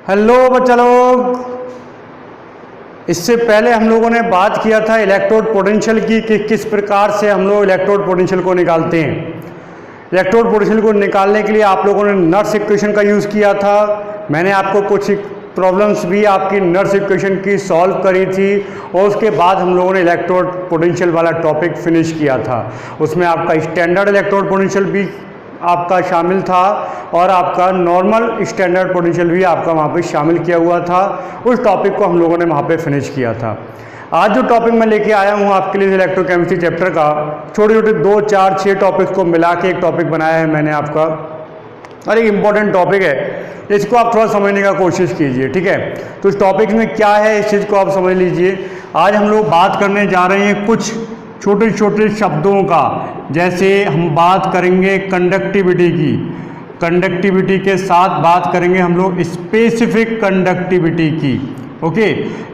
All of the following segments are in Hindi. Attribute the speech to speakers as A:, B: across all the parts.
A: हेलो बच्चा लोग, इससे पहले हम लोगों ने बात किया था इलेक्ट्रोड पोटेंशियल की कि किस प्रकार से हम लोग इलेक्ट्रोड पोटेंशियल को निकालते हैं। इलेक्ट्रोड पोटेंशियल को निकालने के लिए आप लोगों ने नर्स इक्वेशन का यूज़ किया था। मैंने आपको कुछ प्रॉब्लम्स भी आपकी नर्स इक्वेशन की सॉल्व करी थी और उसके बाद हम लोगों ने इलेक्ट्रोड पोटेंशियल वाला टॉपिक फिनिश किया था। उसमें आपका स्टैंडर्ड इलेक्ट्रोड पोटेंशियल भी आपका शामिल था और आपका नॉर्मल स्टैंडर्ड पोटेंशियल भी आपका वहाँ पे शामिल किया हुआ था। उस टॉपिक को हम लोगों ने वहाँ पे फिनिश किया था। आज जो टॉपिक मैं लेके आया हूँ आपके लिए इलेक्ट्रोकेमिस्ट्री चैप्टर का छोटे छोटे 2, 4, 6 टॉपिक्स को मिला के एक टॉपिक बनाया है मैंने आपका, और एक इम्पॉर्टेंट टॉपिक है, इसको आप थोड़ा समझने का कोशिश कीजिए, ठीक है। तो इस टॉपिक में क्या है इस चीज़ को आप समझ लीजिए। आज हम लोग बात करने जा रहे हैं कुछ छोटे छोटे शब्दों का, जैसे हम बात करेंगे कंडक्टिविटी की, कंडक्टिविटी के साथ बात करेंगे हम लोग स्पेसिफिक कंडक्टिविटी की, ओके।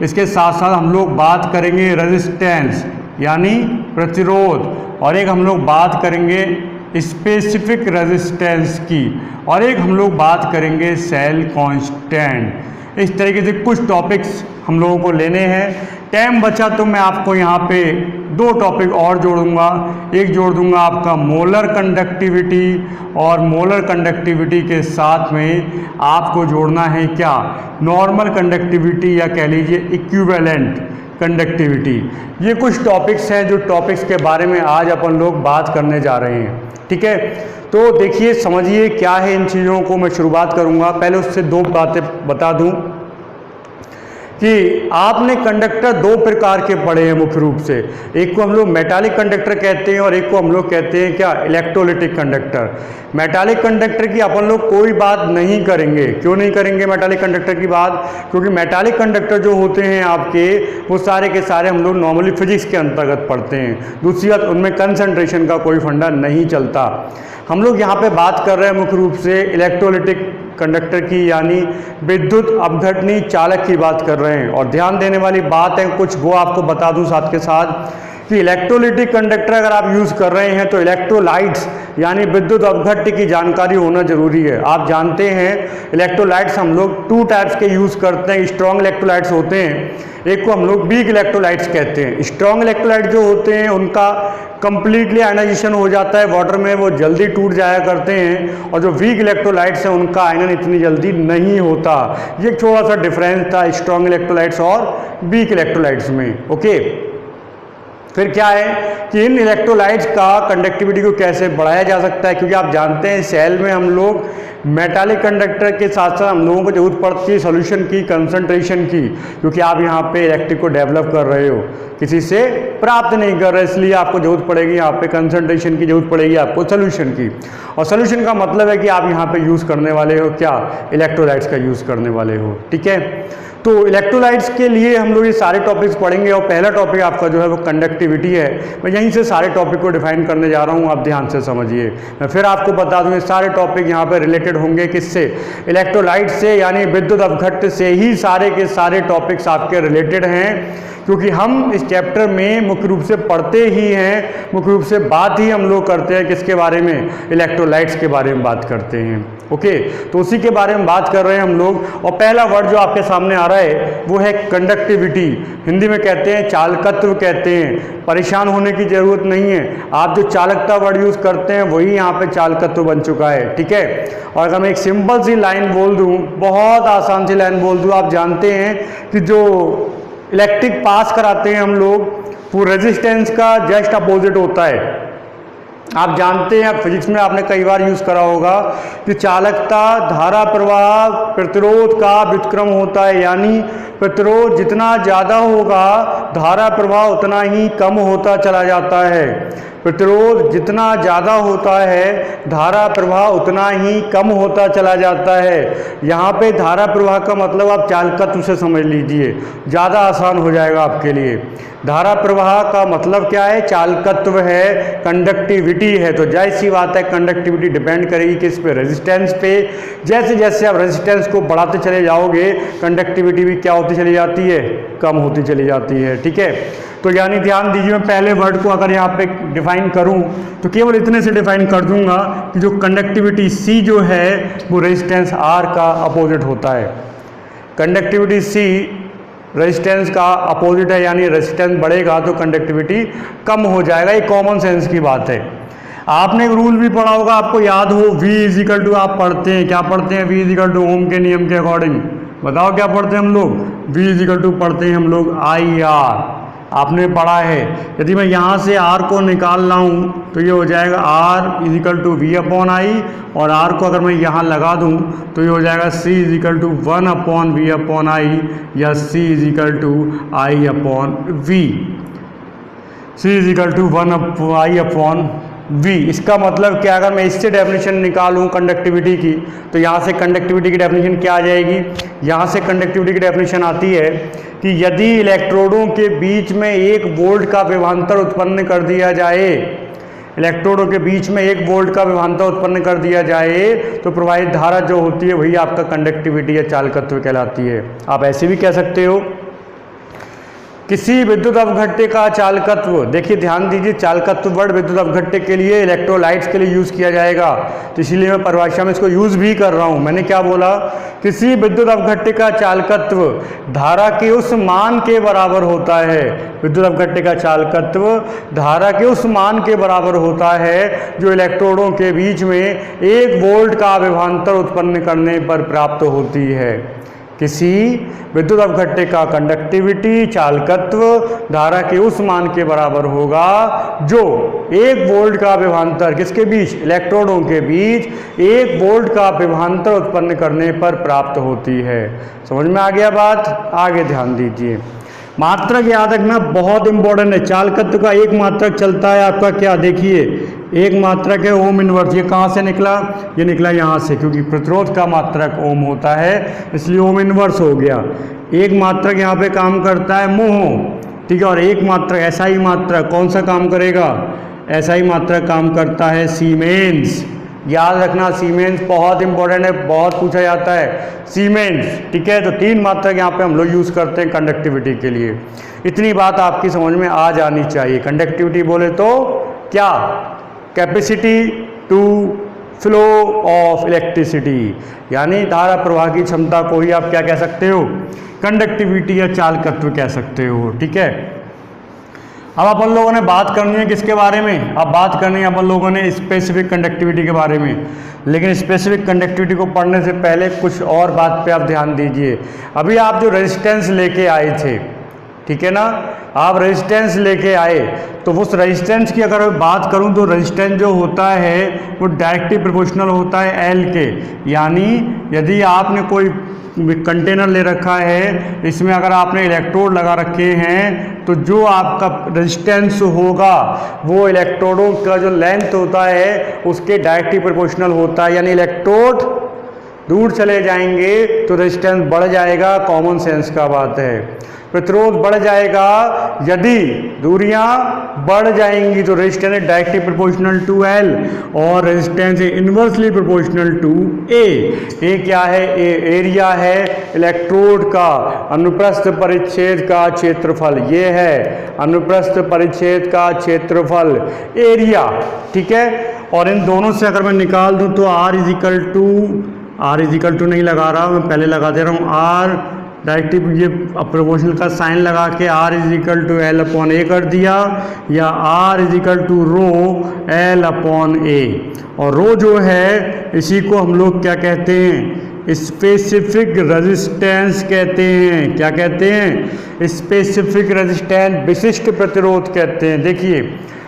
A: इसके साथ साथ हम लोग बात करेंगे रेजिस्टेंस यानी प्रतिरोध, और एक हम लोग बात करेंगे स्पेसिफिक रेजिस्टेंस की, और एक हम लोग बात करेंगे सेल कांस्टेंट। इस तरीके से कुछ टॉपिक्स हम लोगों को लेने हैं। टाइम बचा तो मैं आपको यहाँ पे 2 टॉपिक और जोड़ दूंगा। एक जोड़ दूंगा आपका मोलर कंडक्टिविटी, और मोलर कंडक्टिविटी के साथ में आपको जोड़ना है क्या, नॉर्मल कंडक्टिविटी या कह लीजिए इक्विवेलेंट कंडक्टिविटी। ये कुछ टॉपिक्स हैं जो टॉपिक्स के बारे में आज अपन लोग बात करने जा रहे हैं, ठीक है। तो देखिए समझिए क्या है इन चीज़ों को। मैं शुरुआत करूँगा, पहले उससे 2 बातें बता दूँ कि आपने कंडक्टर 2 प्रकार के पढ़े हैं मुख्य रूप से। एक को हम लोग मेटालिक कंडक्टर कहते हैं और एक को हम लोग कहते हैं क्या, इलेक्ट्रोलिटिक कंडक्टर। मेटालिक कंडक्टर की अपन लोग कोई बात नहीं करेंगे। क्यों नहीं करेंगे मेटालिक कंडक्टर की बात? क्योंकि मेटालिक कंडक्टर जो होते हैं आपके, वो सारे के सारे हम लोग नॉर्मली फिजिक्स के अंतर्गत पढ़ते हैं। दूसरी बात, उनमें कंसंट्रेशन का कोई फंडा नहीं चलता। हम लोग यहाँ पे बात कर रहे हैं मुख्य रूप से इलेक्ट्रोलिटिक कंडक्टर की, यानी विद्युत अपघटनी चालक की बात कर रहे हैं। और ध्यान देने वाली बात है कुछ, वो आपको बता दूं साथ के साथ कि इलेक्ट्रोलिटिक कंडक्टर अगर आप यूज़ कर रहे हैं तो इलेक्ट्रोलाइट्स यानी विद्युत अपघट्य की जानकारी होना जरूरी है। आप जानते हैं इलेक्ट्रोलाइट्स हम लोग 2 टाइप्स के यूज़ करते हैं। स्ट्रॉन्ग इलेक्ट्रोलाइट्स होते हैं, एक को हम लोग वीक इलेक्ट्रोलाइट्स कहते हैं। स्ट्रॉन्ग इलेक्ट्रोलाइट जो होते हैं उनका कंप्लीटली आयनाइजेशन हो जाता है वाटर में, वो जल्दी टूट जाया करते हैं, और जो वीक इलेक्ट्रोलाइट्स हैं उनका आयनन इतनी जल्दी नहीं होता। ये थोड़ा सा डिफरेंस था स्ट्रॉन्ग इलेक्ट्रोलाइट्स और वीक इलेक्ट्रोलाइट्स में, ओके। फिर क्या है कि इन इलेक्ट्रोलाइट्स का कंडक्टिविटी को कैसे बढ़ाया जा सकता है, क्योंकि आप जानते हैं सेल में हम लोग मेटालिक कंडक्टर के साथ साथ हम लोगों को जरूरत पड़ती है सॉल्यूशन की, कंसंट्रेशन की, क्योंकि आप यहाँ पे इलेक्ट्रिक को डेवलप कर रहे हो, किसी से प्राप्त नहीं कर रहे, इसलिए आपको जरूरत पड़ेगी यहाँ पे कंसंट्रेशन की, जरूरत पड़ेगी आपको सोल्यूशन की। और सोल्यूशन का मतलब है कि आप यहाँ पे यूज़ करने वाले हो क्या, इलेक्ट्रोलाइट्स का यूज़ करने वाले हो, ठीक है। तो इलेक्ट्रोलाइट्स के लिए हम लोग ये सारे टॉपिक्स पढ़ेंगे, और पहला टॉपिक आपका जो है वो कंडक्टिविटी है। मैं यहीं से सारे टॉपिक को डिफाइन करने जा रहा हूँ, आप ध्यान से समझिए। मैं फिर आपको बता दूँ, ये सारे टॉपिक यहाँ पे रिलेटेड होंगे किससे, इलेक्ट्रोलाइट से, यानी विद्युत अपघट्य से ही सारे के सारे टॉपिक्स आपके रिलेटेड हैं, क्योंकि हम इस चैप्टर में मुख्य रूप से पढ़ते ही हैं, मुख्य रूप से बात ही हम लोग करते हैं किसके बारे में, इलेक्ट्रोलाइट्स के बारे में बात करते हैं, ओके। तो उसी के बारे में बात कर रहे हैं हम लोग। और पहला वर्ड जो आपके सामने आ रहा है वो है कंडक्टिविटी। हिंदी में कहते हैं चालकत्व कहते हैं। परेशान होने की जरूरत नहीं है, आप जो चालकता वर्ड यूज़ करते हैं वही यहाँ पे चालकत्व बन चुका है, ठीक है। और अगर मैं एक सिंपल सी लाइन बोल दूँ, बहुत आसान सी लाइन बोल दूँ, आप जानते हैं कि जो इलेक्ट्रिक पास कराते हैं हम लोग, वो रेजिस्टेंस का जस्ट अपोजिट होता है। आप जानते हैं, फिजिक्स में आपने कई बार यूज़ करा होगा कि चालकता धारा प्रवाह प्रतिरोध का व्युत्क्रम होता है, यानी प्रतिरोध जितना ज़्यादा होगा धारा प्रवाह उतना ही कम होता चला जाता है। प्रतिरोध जितना ज़्यादा होता है धारा प्रवाह उतना ही कम होता चला जाता है। यहाँ पे धारा प्रवाह का मतलब आप चालकत्व से समझ लीजिए, ज़्यादा आसान हो जाएगा आपके लिए। धारा प्रवाह का मतलब क्या है, चालकत्व है, कंडक्टिविटी है। तो जाहिर सी बात है कंडक्टिविटी डिपेंड करेगी किस पे, रेजिस्टेंस पे। जैसे जैसे आप रेजिस्टेंस को बढ़ाते चले जाओगे कंडक्टिविटी भी क्या होती चली जाती है, कम होती चली जाती है, ठीक है। तो यानी ध्यान दीजिए, मैं पहले वर्ड को अगर यहाँ पे डिफाइन करूँ तो केवल इतने से डिफाइन कर दूंगा कि जो कंडक्टिविटी C जो है वो रेजिस्टेंस R का अपोजिट होता है। कंडक्टिविटी सी रेजिस्टेंस का अपोजिट है, यानी रेजिस्टेंस बढ़ेगा तो कंडक्टिविटी कम हो जाएगा। ये कॉमन सेंस की बात है। आपने एक रूल भी पढ़ा होगा, आपको याद हो, V इजिकल टू, आप पढ़ते हैं क्या पढ़ते हैं, V इजिकल टू ओम के नियम के अकॉर्डिंग, बताओ क्या पढ़ते हैं हम लोग, V इजिकल टू पढ़ते हैं हम लोग IR, आपने पढ़ा है। यदि मैं यहाँ से R को निकाल रहा हूँ तो ये हो जाएगा R is equal to V upon I, और R को अगर मैं यहाँ लगा दूँ तो ये हो जाएगा C equal to 1 upon V upon I, या C equal to I upon V, C equal to 1 I upon V। इसका मतलब क्या, अगर मैं इससे डेफिनेशन निकालूं कंडक्टिविटी की, तो यहाँ से कंडक्टिविटी की डेफिनेशन क्या आ जाएगी, यहाँ से कंडक्टिविटी की डेफिनेशन आती है कि यदि इलेक्ट्रोडों के बीच में 1 वोल्ट का विभवांतर उत्पन्न कर दिया जाए, इलेक्ट्रोडों के बीच में 1 वोल्ट का विभवांतर उत्पन्न कर दिया जाए, तो प्रवाहित धारा जो होती है वही आपका कंडक्टिविटी या चालकत्व कहलाती है। आप ऐसे भी कह सकते हो किसी विद्युत अवघट्टे का चालकत्व, देखिए ध्यान दीजिए, चालकत्व वर्ड विद्युत अवघट्टे के लिए, इलेक्ट्रोलाइट्स के लिए यूज़ किया जाएगा, तो इसीलिए मैं परिभाषा में इसको यूज़ भी कर रहा हूँ। मैंने क्या बोला, किसी विद्युत अवघट्टे का चालकत्व धारा के उस मान के बराबर होता है, विद्युत अवघट्टे का चालकत्व धारा के उस मान के बराबर होता है जो इलेक्ट्रोडों के बीच में 1 वोल्ट का विभवांतर उत्पन्न करने पर प्राप्त होती है। किसी विद्युत अवघट्टे का कंडक्टिविटी चालकत्व धारा के उस मान के बराबर होगा जो 1 वोल्ट का विभवांतर किसके बीच, इलेक्ट्रोडों के बीच 1 वोल्ट का विभवांतर उत्पन्न करने पर प्राप्त होती है। समझ में आ गया बात, आगे ध्यान दीजिए। मात्रक याद रखना बहुत इंपॉर्टेंट है। चालकत्व का एक मात्रक चलता है आपका, क्या देखिए, एक मात्रक है ओम इनवर्स। ये कहाँ से निकला, ये निकला यहाँ से, क्योंकि प्रतिरोध का मात्रक ओम होता है इसलिए ओम इनवर्स हो गया। एक मात्रक यहाँ पे काम करता है मोह, ठीक है, और एक मात्रक एसआई मात्रक कौन सा काम करेगा, एसआई मात्रक काम करता है सीमेंस। याद रखना सीमेंस बहुत इंपॉर्टेंट है, बहुत पूछा जाता है सीमेंस, ठीक है। तो 3 मात्रक यहाँ पे हम लोग यूज़ करते हैं कंडक्टिविटी के लिए। इतनी बात आपकी समझ में आ जानी चाहिए। कंडक्टिविटी बोले तो क्या, capacity to flow of electricity, यानी धारा प्रवाह की क्षमता को ही आप क्या कह सकते हो, कंडक्टिविटी या चालकत्व कह सकते हो, ठीक है। अब अपन लोगों ने बात करनी है किसके बारे में, अब बात करनी है अपन लोगों ने स्पेसिफिक कंडक्टिविटी के बारे में। लेकिन स्पेसिफिक कंडक्टिविटी को पढ़ने से पहले कुछ और बात पे आप ध्यान दीजिए। अभी आप जो रेजिस्टेंस लेके आए थे, ठीक है ना, आप रेजिस्टेंस लेके आए, तो उस रेजिस्टेंस की अगर मैं बात करूं तो रेजिस्टेंस जो होता है वो डायरेक्टली प्रोपोर्शनल होता है एल के। यानी यदि आपने कोई कंटेनर ले रखा है, इसमें अगर आपने इलेक्ट्रोड लगा रखे हैं, तो जो आपका रेजिस्टेंस होगा वो इलेक्ट्रोडों का जो लेंथ होता है उसके डायरेक्टली प्रोपोर्शनल होता है। यानी इलेक्ट्रोड दूर चले जाएंगे तो रेजिस्टेंस बढ़ जाएगा, कॉमन सेंस का बात है। प्रतिरोध बढ़ जाएगा, यदि दूरियां बढ़ जाएंगी तो resistance directly proportional to L और resistance inversely proportional to A. A क्या है, ए एरिया है इलेक्ट्रोड का, अनुप्रस्थ परिच्छेद का क्षेत्रफल, ये है अनुप्रस्थ परिच्छेद का क्षेत्रफल एरिया, ठीक है। और इन दोनों से अगर मैं निकाल दूं तो R इजिकल टू नहीं लगा रहा, मैं पहले लगा दे रहा हूँ R डायरेक्टली, ये प्रोपोर्शनल का साइन लगा के R is equal to L upon A कर दिया, या R is equal to rho L upon A. और रो जो है इसी को हम लोग क्या कहते हैं, स्पेसिफिक रेजिस्टेंस कहते हैं। क्या कहते हैं, स्पेसिफिक रेजिस्टेंस, विशिष्ट प्रतिरोध कहते हैं। देखिए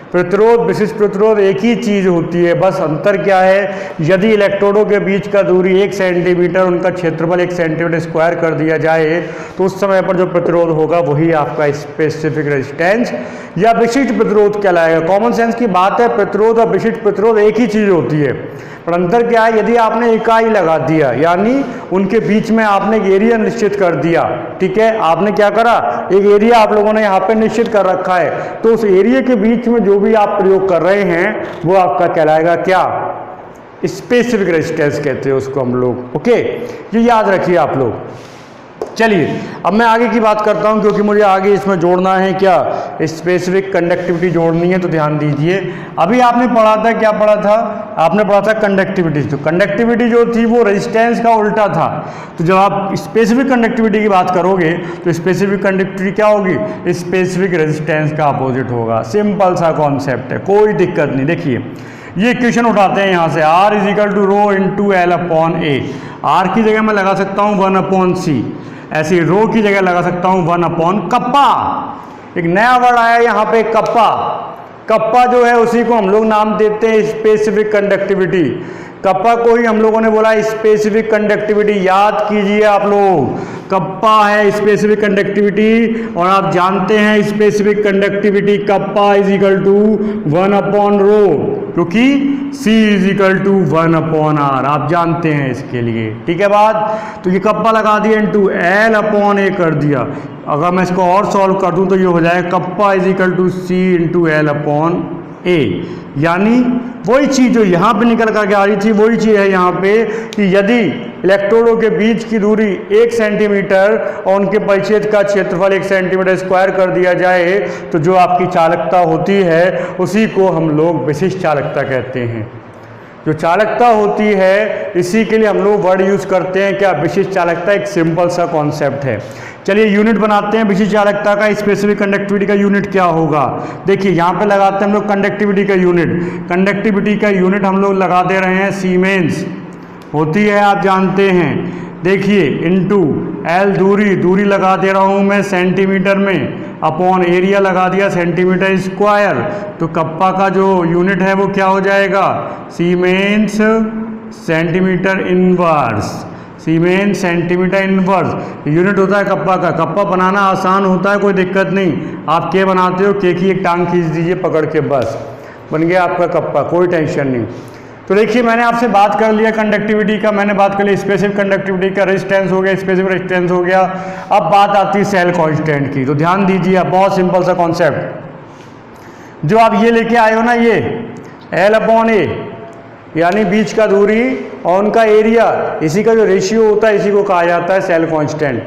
A: प्रतिरोध विशिष्ट प्रतिरोध एक ही चीज़ होती है, बस अंतर क्या है, यदि इलेक्ट्रोडों के बीच का दूरी 1 सेंटीमीटर, उनका क्षेत्रफल 1 सेंटीमीटर स्क्वायर कर दिया जाए तो उस समय पर जो प्रतिरोध होगा वही आपका स्पेसिफिक रेजिस्टेंस या विशिष्ट प्रतिरोध कहलाएगा। कॉमन सेंस की बात है, प्रतिरोध और विशिष्ट प्रतिरोध एक ही चीज़ होती है, पर अंतर क्या है, यदि आपने इकाई लगा दिया यानी उनके बीच में आपने एक एरिया निश्चित कर दिया, ठीक है, आपने क्या करा, एक एरिया आप लोगों ने यहाँ पे निश्चित कर रखा है, तो उस एरिया के बीच में जो भी आप प्रयोग कर रहे हैं वो आपका कहलाएगा क्या, स्पेसिफिक रेजिस्टेंस कहते हैं उसको हम लोग, ओके। ये याद रखिए आप लोग। चलिए अब मैं आगे की बात करता हूं, क्योंकि मुझे आगे इसमें जोड़ना है क्या, स्पेसिफिक कंडक्टिविटी जोड़नी है। तो ध्यान दीजिए, अभी आपने पढ़ा था, क्या पढ़ा था, आपने पढ़ा था कंडक्टिविटी। तो कंडक्टिविटी जो थी वो रेजिस्टेंस का उल्टा था। तो जब आप स्पेसिफिक कंडक्टिविटी की बात करोगे तो स्पेसिफिक कंडक्टिविटी क्या होगी, स्पेसिफिक रेजिस्टेंस का अपोजिट होगा। सिंपल सा कॉन्सेप्ट है, कोई दिक्कत नहीं। देखिए ये इक्वेशन उठाते हैं यहाँ से, R is equal to rho into L upon A. R की जगह मैं लगा सकता हूँ 1 अपॉन सी, ऐसे रो की जगह लगा सकता हूँ 1 अपॉन कप्पा। एक नया वर्ड आया यहाँ पे, कप्पा। कप्पा जो है उसी को हम लोग नाम देते हैं स्पेसिफिक कंडक्टिविटी। कप्पा को ही हम लोगों ने बोला स्पेसिफिक कंडक्टिविटी। याद कीजिए आप लोग, कप्पा है स्पेसिफिक कंडक्टिविटी, और आप जानते हैं specific conductivity kappa is equal to 1 upon rho, क्योंकि C is equal to 1 upon R, आप जानते हैं इसके लिए। ठीक है बात। तो ये कप्पा लगा दिया इंटू एल अपॉन ए कर दिया। अगर मैं इसको और सॉल्व कर दूं तो ये हो जाएगा kappa is equal to C into L upon A. यानी वही चीज़ जो यहाँ पे निकल करके आ रही थी वही चीज़ है यहाँ पे, कि यदि इलेक्ट्रोडों के बीच की दूरी 1 सेंटीमीटर और उनके परिच्छेद का क्षेत्रफल 1 सेंटीमीटर स्क्वायर कर दिया जाए तो जो आपकी चालकता होती है उसी को हम लोग विशिष्ट चालकता कहते हैं। जो चालकता होती है इसी के लिए हम लोग वर्ड यूज़ करते हैं क्या, विशिष्ट चालकता। एक सिंपल सा कॉन्सेप्ट है। चलिए यूनिट बनाते हैं विशिष्ट चालकता का। स्पेसिफिक कंडक्टिविटी का यूनिट क्या होगा, देखिए यहाँ पे लगाते हैं हम लोग कंडक्टिविटी का यूनिट। कंडक्टिविटी का यूनिट हम लोग लगा दे रहे हैं सीमेंस होती है, आप जानते हैं। देखिए इनटू एल दूरी लगा दे रहा हूँ मैं सेंटीमीटर में, अपॉन एरिया लगा दिया सेंटीमीटर स्क्वायर। तो कप्पा का जो यूनिट है वो क्या हो जाएगा, siemens centimetre inverse. Siemens centimetre inverse unit होता है कप्पा का। कप्पा बनाना आसान होता है, कोई दिक्कत नहीं। आप के बनाते हो, के की एक टांग खींच दीजिए पकड़ के, बस बन गया आपका कप्पा, कोई टेंशन नहीं। तो देखिए मैंने आपसे बात कर लिया कंडक्टिविटी का, मैंने बात कर ली स्पेसिफिक कंडक्टिविटी का, रेजिस्टेंस हो गया, स्पेसिफिक रेजिस्टेंस हो गया। अब बात आती है सेल कांस्टेंट की। तो ध्यान दीजिए, बहुत सिंपल सा कॉन्सेप्ट। जो आप ये लेके आए हो ना, ये एल अपॉन ए, यानी बीच का दूरी और उनका एरिया, इसी का जो रेशियो होता है इसी को कहा जाता है सेल कांस्टेंट।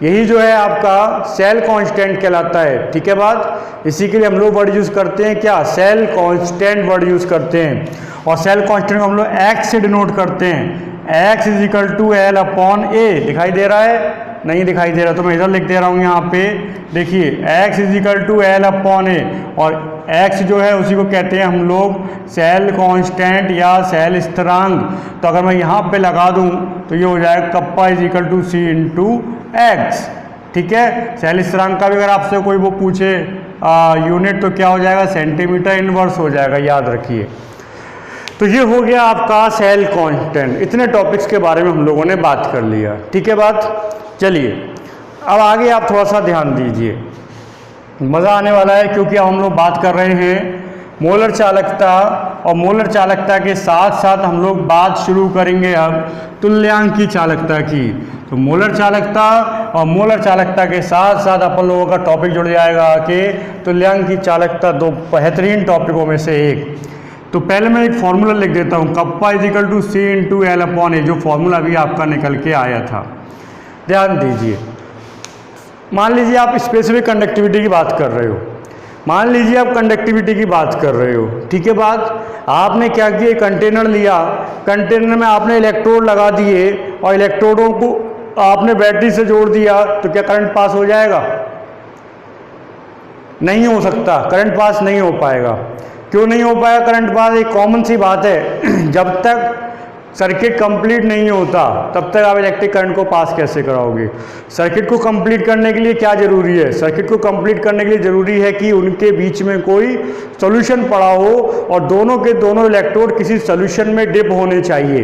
A: यही जो है आपका सेल कांस्टेंट कहलाता है। ठीक है बात। इसी के लिए हम लोग वर्ड यूज़ करते हैं क्या, सेल कांस्टेंट वर्ड यूज़ करते हैं। और सेल कांस्टेंट को हम लोग एक्स से डिनोट करते हैं। X is equal to L upon A. दिखाई दे रहा है, नहीं दिखाई दे रहा तो मैं इधर लिख दे रहा हूँ यहाँ पे। देखिए x is equal to L upon A, और एक्स जो है उसी को कहते हैं हम लोग सेल कांस्टेंट या सेल स्थिरांक। तो अगर मैं यहाँ पे लगा दूँ तो ये हो जाएगा kappa is equal to C into X. ठीक है। सेल स्थिरांक का भी अगर आपसे कोई वो पूछे यूनिट तो क्या हो जाएगा, सेंटीमीटर इनवर्स हो जाएगा, याद रखिए। तो ये हो गया आपका सेल कांस्टेंट। इतने टॉपिक्स के बारे में हम लोगों ने बात कर लिया। ठीक है बात। चलिए अब आगे आप थोड़ा सा ध्यान दीजिए, मज़ा आने वाला है, क्योंकि अब हम लोग बात कर रहे हैं मोलर चालकता, और मोलर चालकता के साथ साथ हम लोग बात शुरू करेंगे अब तुल्यांकी चालकता की। तो मोलर चालकता और मोलर चालकता के साथ साथ अपन लोगों का टॉपिक जुड़ जाएगा कि तुल्यांकी चालकता, दो बेहतरीन टॉपिकों में से एक। तो पहले मैं एक फॉर्मूला लिख देता हूँ, kappa is equal to C into L upon A, जो फॉर्मूला अभी आपका निकल के आया था। ध्यान दीजिए, मान लीजिए आप स्पेसिफिक कंडक्टिविटी की बात कर रहे हो, मान लीजिए आप कंडक्टिविटी की बात कर रहे हो। ठीक है बात। आपने क्या किया, कंटेनर लिया, कंटेनर में आपने इलेक्ट्रोड लगा दिए और इलेक्ट्रोडों को आपने बैटरी से जोड़ दिया, तो क्या करंट पास हो जाएगा? नहीं हो सकता, करंट पास नहीं हो पाएगा। क्यों नहीं हो पाएगा करंट पास? एक कॉमन सी बात है, जब तक सर्किट कंप्लीट नहीं होता तब तक आप इलेक्ट्रिक करंट को पास कैसे कराओगे? सर्किट को कंप्लीट करने के लिए क्या जरूरी है? सर्किट को कंप्लीट करने के लिए जरूरी है कि उनके बीच में कोई सॉल्यूशन पड़ा हो और दोनों के दोनों इलेक्ट्रोड किसी सॉल्यूशन में डिप होने चाहिए।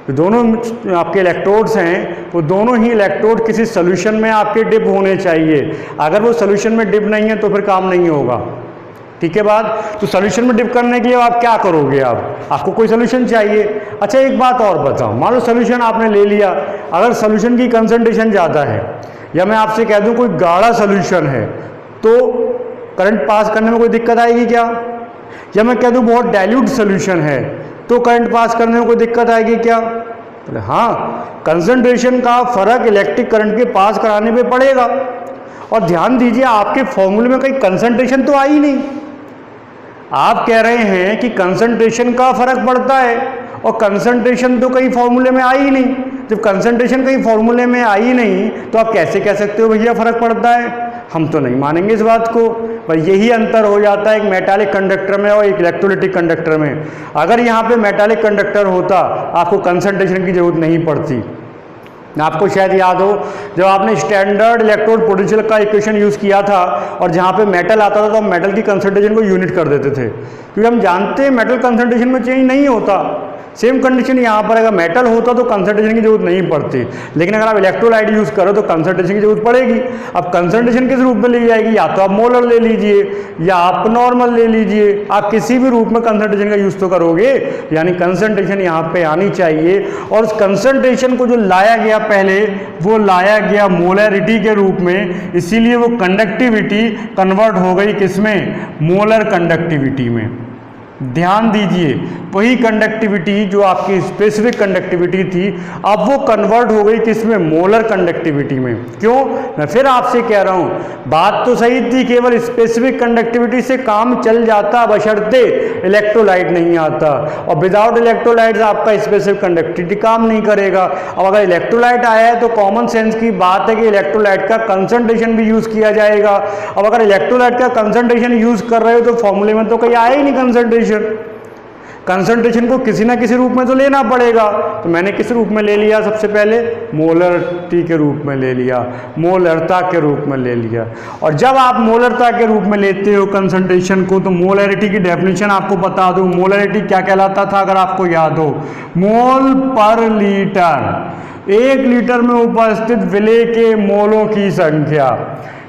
A: तो दोनों आपके इलेक्ट्रोड्स हैं, वो दोनों ही इलेक्ट्रोड किसी सॉल्यूशन में आपके डिप होने चाहिए। अगर वो सॉल्यूशन में डिप नहीं है तो फिर काम नहीं होगा। ठीक है बात। तो सॉल्यूशन में डिप करने के लिए आप क्या करोगे? आपको कोई सॉल्यूशन चाहिए। अच्छा एक बात और बताओ, मान लो सॉल्यूशन आपने ले लिया, अगर सॉल्यूशन की कंसंट्रेशन ज़्यादा है, या मैं आपसे कह दूं कोई गाढ़ा सॉल्यूशन है, तो करंट पास करने में कोई दिक्कत आएगी क्या? या मैं कह दूं बहुत डाइल्यूट सॉल्यूशन है, तो करंट पास करने में कोई दिक्कत आएगी क्या? बोले हाँ, कंसंट्रेशन का फर्क इलेक्ट्रिक करंट के पास कराने पे पड़ेगा। और ध्यान दीजिए आपके फॉर्मूले में कहीं कंसंट्रेशन तो आई नहीं। आप कह रहे हैं कि कंसंट्रेशन का फर्क पड़ता है और कंसंट्रेशन तो कहीं फॉर्मूले में आई ही नहीं। जब कंसंट्रेशन कहीं फॉर्मूले में आई नहीं तो आप कैसे कह सकते हो भैया फर्क पड़ता है? हम तो नहीं मानेंगे इस बात को। पर यही अंतर हो जाता है एक मेटालिक कंडक्टर में और एक इलेक्ट्रोलाइटिक कंडक्टर में। अगर यहाँ पे मेटालिक कंडक्टर होता आपको कंसंट्रेशन की जरूरत नहीं पड़ती। आपको शायद याद हो जब आपने स्टैंडर्ड इलेक्ट्रोड पोटेंशियल का इक्वेशन यूज़ किया था और जहाँ पे मेटल आता था तो हम मेटल की कंसंट्रेशन को यूनिट कर देते थे, क्योंकि हम जानते हैं मेटल कंसंट्रेशन में चेंज नहीं होता। सेम कंडीशन यहाँ पर अगर मेटल होता तो कंसंट्रेशन की जरूरत नहीं पड़ती, लेकिन अगर आप इलेक्ट्रोलाइट यूज़ करो तो कंसंट्रेशन की जरूरत पड़ेगी। अब कंसंट्रेशन किस रूप में ली जाएगी? या तो आप मोलर ले लीजिए या आप नॉर्मल ले लीजिए, आप किसी भी रूप में कंसंट्रेशन का यूज़ तो करोगे। यानी कंसंट्रेशन यहाँ पे आनी चाहिए। और उस कंसंट्रेशन को जो लाया गया पहले वो लाया गया मोलरिटी के रूप में, इसीलिए वो कंडक्टिविटी कन्वर्ट हो गई किसमें? मोलर कंडक्टिविटी में। ध्यान दीजिए वही कंडक्टिविटी जो आपकी स्पेसिफिक कंडक्टिविटी थी अब वो कन्वर्ट हो गई किसमें? मोलर कंडक्टिविटी में। क्यों? मैं फिर आपसे कह रहा हूँ बात तो सही थी, केवल स्पेसिफिक कंडक्टिविटी से काम चल जाता बशर्ते इलेक्ट्रोलाइट नहीं आता, और विदाउट इलेक्ट्रोलाइट आपका स्पेसिफिक कंडक्टिविटी काम नहीं करेगा। अब अगर इलेक्ट्रोलाइट आया है तो कॉमन सेंस की बात है कि इलेक्ट्रोलाइट का कंसंट्रेशन भी यूज़ किया जाएगा। अब अगर इलेक्ट्रोलाइट का कंसंट्रेशन यूज़ कर रहे हो तो फॉर्मूले में तो कहीं आया ही नहीं कंसंट्रेशन को किसी ना किसी रूप में तो लेना पड़ेगा। तो मैंने किस रूप में ले लिया? सबसे पहले मोलरिटी के रूप में ले लिया, मोलरता के रूप में ले लिया। और जब आप मोलरता के रूप में लेते हो कंसंट्रेशन को तो मोलरिटी की डेफिनेशन आपको बता दूं। मोलरिटी क्या कहलाता था अगर आपको याद हो? मोल पर लीटर। 1 लीटर में उपस्थित विलेय के मोलों की संख्या,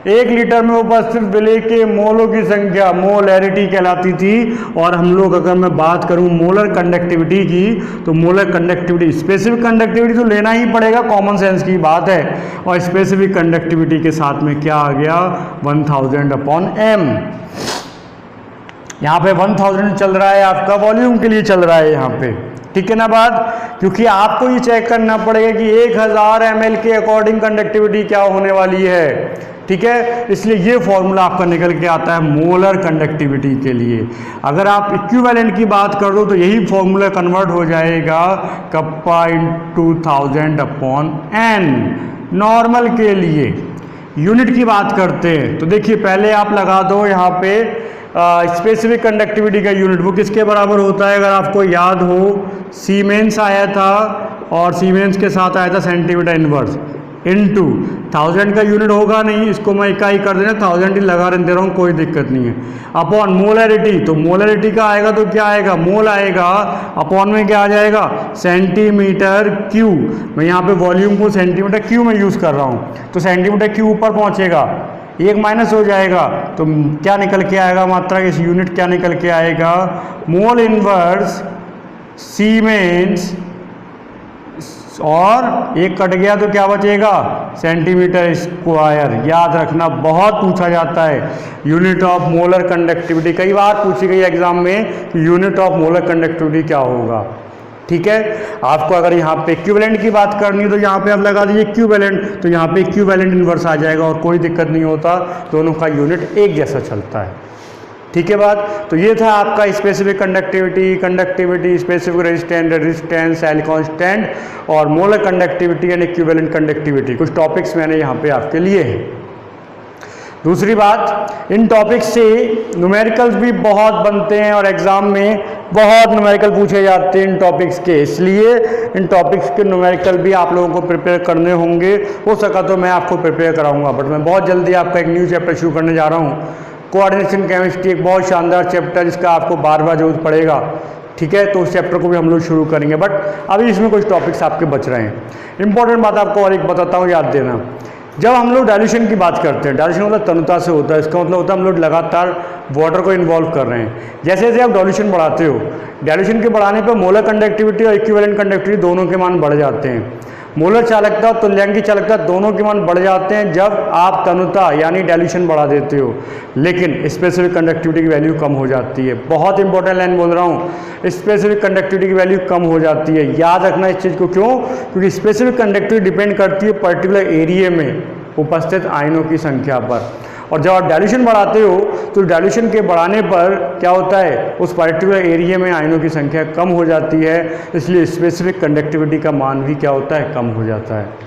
A: 1 लीटर में उपस्थित विलेय के मोलों की संख्या मोलैरिटी कहलाती थी। और हम लोग अगर मैं बात करूं मोलर कंडक्टिविटी की तो मोलर कंडक्टिविटी स्पेसिफिक कंडक्टिविटी तो लेना ही पड़ेगा, कॉमन सेंस की बात है। और स्पेसिफिक कंडक्टिविटी के साथ में क्या आ गया? 1000/m। यहाँ पे 1000 चल रहा है, आपका वॉल्यूम के लिए चल रहा है यहाँ पे, ठीक है ना बात? क्योंकि आपको ये चेक करना पड़ेगा कि 1000 ml के अकॉर्डिंग कंडक्टिविटी क्या होने वाली है, ठीक है? इसलिए ये फॉर्मूला आपका निकल के आता है मोलर कंडक्टिविटी के लिए। अगर आप इक्विवेलेंट की बात कर दो तो यही फॉर्मूला कन्वर्ट हो जाएगा कप्पा × 1000/n। नॉर्मल के लिए यूनिट की बात करते हैं तो देखिए पहले आप लगा दो यहाँ पे स्पेसिफिक कंडक्टिविटी का यूनिट, वो किसके बराबर होता है? अगर आपको याद हो सीमेंस आया था और सीमेंस के साथ आया था सेंटीमीटर इनवर्स इनटू 1000 का यूनिट होगा नहीं, इसको मैं इकाई कर देना 1000 ही लगा दे रहा हूँ, कोई दिक्कत नहीं है। अपॉन मोलरिटी, तो मोलरिटी का आएगा तो क्या आएगा? मोल आएगा, अपॉन में क्या आ जाएगा? Centimetre cube. मैं यहाँ पे वॉल्यूम को सेंटीमीटर क्यू में यूज़ कर रहा हूँ तो सेंटीमीटर क्यू ऊपर पहुँचेगा, 1 माइनस हो जाएगा तो क्या निकल के आएगा? मात्रा इस यूनिट क्या निकल के आएगा? मोल इनवर्स सीमेंस, और 1 कट गया तो क्या बचेगा? Centimetre square. याद रखना बहुत पूछा जाता है यूनिट ऑफ मोलर कंडक्टिविटी, कई बार पूछी गई एग्जाम में कि यूनिट ऑफ मोलर कंडक्टिविटी क्या होगा, ठीक है? आपको अगर यहाँ पे इक्विवेलेंट की बात करनी है तो यहाँ पे आप लगा दीजिए इक्विवेलेंट, तो यहाँ पे इक्विवेलेंट इनवर्स आ जाएगा और कोई दिक्कत नहीं होता, दोनों का यूनिट एक जैसा चलता है, ठीक है बात? तो ये था आपका specific conductivity, specific resistance, cell constant और molar conductivity and equivalent conductivity. कुछ टॉपिक्स मैंने यहाँ पे आपके लिए हैं। दूसरी बात, इन टॉपिक्स से न्यूमेरिकल्स भी बहुत बनते हैं और एग्जाम में बहुत न्यूमेरिकल पूछे जाते हैं इन टॉपिक्स के, इसलिए इन टॉपिक्स के न्यूमेरिकल भी आप लोगों को प्रिपेयर करने होंगे। हो सका तो मैं आपको प्रिपेयर कराऊंगा, बट मैं बहुत जल्दी आपका एक न्यू चैप्टर शुरू करने जा रहा हूँ, कोऑर्डिनेशन केमिस्ट्री, एक बहुत शानदार चैप्टर जिसका आपको बार बार जरूरत पड़ेगा, ठीक है? तो उस चैप्टर को भी हम लोग शुरू करेंगे, बट अभी इसमें कुछ टॉपिक्स आपके बच रहे हैं। इंपॉर्टेंट बात आपको और एक बताता हूँ, याद देना। जब हम लोग डाइल्यूशन की बात करते हैं, डाइल्यूशन मतलब तनुता से होता है, इसका मतलब होता है हम लोग लगातार वाटर को इन्वॉल्व कर रहे हैं। जैसे जैसे आप डाइल्यूशन बढ़ाते हो, डाइल्यूशन के बढ़ाने पर मोलर कंडक्टिविटी और इक्विवेलेंट कंडक्टिविटी दोनों के मान बढ़ जाते हैं। मोलर चालकता और तुल्यांकी चालकता दोनों के मान बढ़ जाते हैं जब आप तनुता यानी डाइल्यूशन बढ़ा देते हो, लेकिन स्पेसिफिक कंडक्टिविटी की वैल्यू कम हो जाती है। बहुत इंपॉर्टेंट लाइन बोल रहा हूँ, स्पेसिफिक कंडक्टिविटी की वैल्यू कम हो जाती है। याद रखना इस चीज़ को, क्यों? क्योंकि स्पेसिफिक कंडक्टिविटी डिपेंड करती है पर्टिकुलर एरिया में उपस्थित आयनों की संख्या पर। और जब आप डाइल्यूशन बढ़ाते हो तो डाइल्यूशन के बढ़ाने पर क्या होता है, उस पर्टिकुलर एरिया में आयनों की संख्या कम हो जाती है, इसलिए स्पेसिफिक कंडक्टिविटी का मान भी क्या होता है, कम हो जाता है।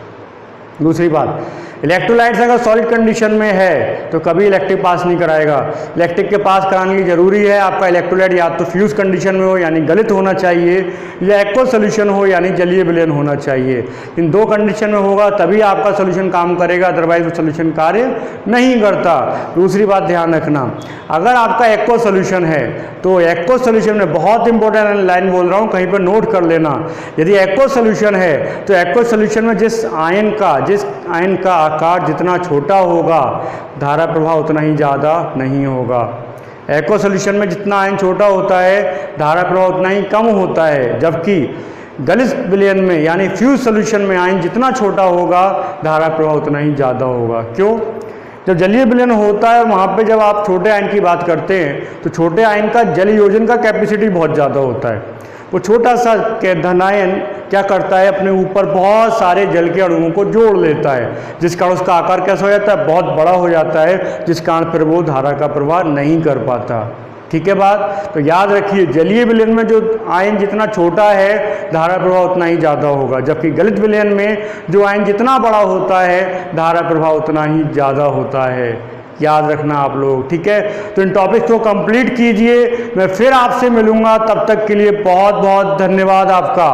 A: दूसरी बात, इलेक्ट्रोलाइट्स अगर सॉलिड कंडीशन में है तो कभी इलेक्ट्रिक पास नहीं कराएगा। इलेक्ट्रिक के पास कराने के लिए जरूरी है आपका इलेक्ट्रोलाइट या तो फ्यूज कंडीशन में हो यानी गलित होना चाहिए, या एक्वा सोल्यूशन हो यानी जलीय विलयन होना चाहिए। इन दो कंडीशन में होगा तभी आपका सोल्यूशन काम करेगा, अदरवाइज वो सोल्यूशन कार्य नहीं करता। दूसरी बात ध्यान रखना, अगर आपका एक्वा सोल्यूशन है तो एक्वा सोल्यूशन में बहुत इंपॉर्टेंट लाइन बोल रहा हूँ, कहीं पर नोट कर लेना। यदि एक्वा सोल्यूशन है तो एक्वा सोल्यूशन में जिस आयन का आकार जितना छोटा होगा धारा प्रवाह उतना ही ज़्यादा नहीं होगा। एक्वा सोल्यूशन में जितना आयन छोटा होता है धारा प्रवाह उतना ही कम होता है, जबकि गलित विलयन में यानी फ्यूज सोल्यूशन में आयन जितना छोटा होगा धारा प्रवाह उतना ही ज़्यादा होगा। क्यों? जब जलीय विलयन होता है वहाँ पे जब आप छोटे आयन की बात करते हैं तो छोटे आयन का जल योजन का कैपेसिटी बहुत ज़्यादा होता है। वो छोटा सा धनायन क्या करता है, अपने ऊपर बहुत सारे जल के अणुओं को जोड़ लेता है, जिस कारण उसका आकार कैसा हो जाता है, बहुत बड़ा हो जाता है, जिस कारण फिर वो धारा का प्रवाह नहीं कर पाता। ठीक है बात? तो याद रखिए, जलीय विलयन में जो आयन जितना छोटा है धारा प्रवाह उतना ही ज़्यादा होगा, जबकि गलित विलयन में जो आयन जितना बड़ा होता है धारा प्रवाह उतना ही ज़्यादा होता है। याद रखना आप लोग, ठीक है? तो इन टॉपिक्स को कंप्लीट कीजिए, मैं फिर आपसे मिलूंगा, तब तक के लिए बहुत बहुत धन्यवाद आपका।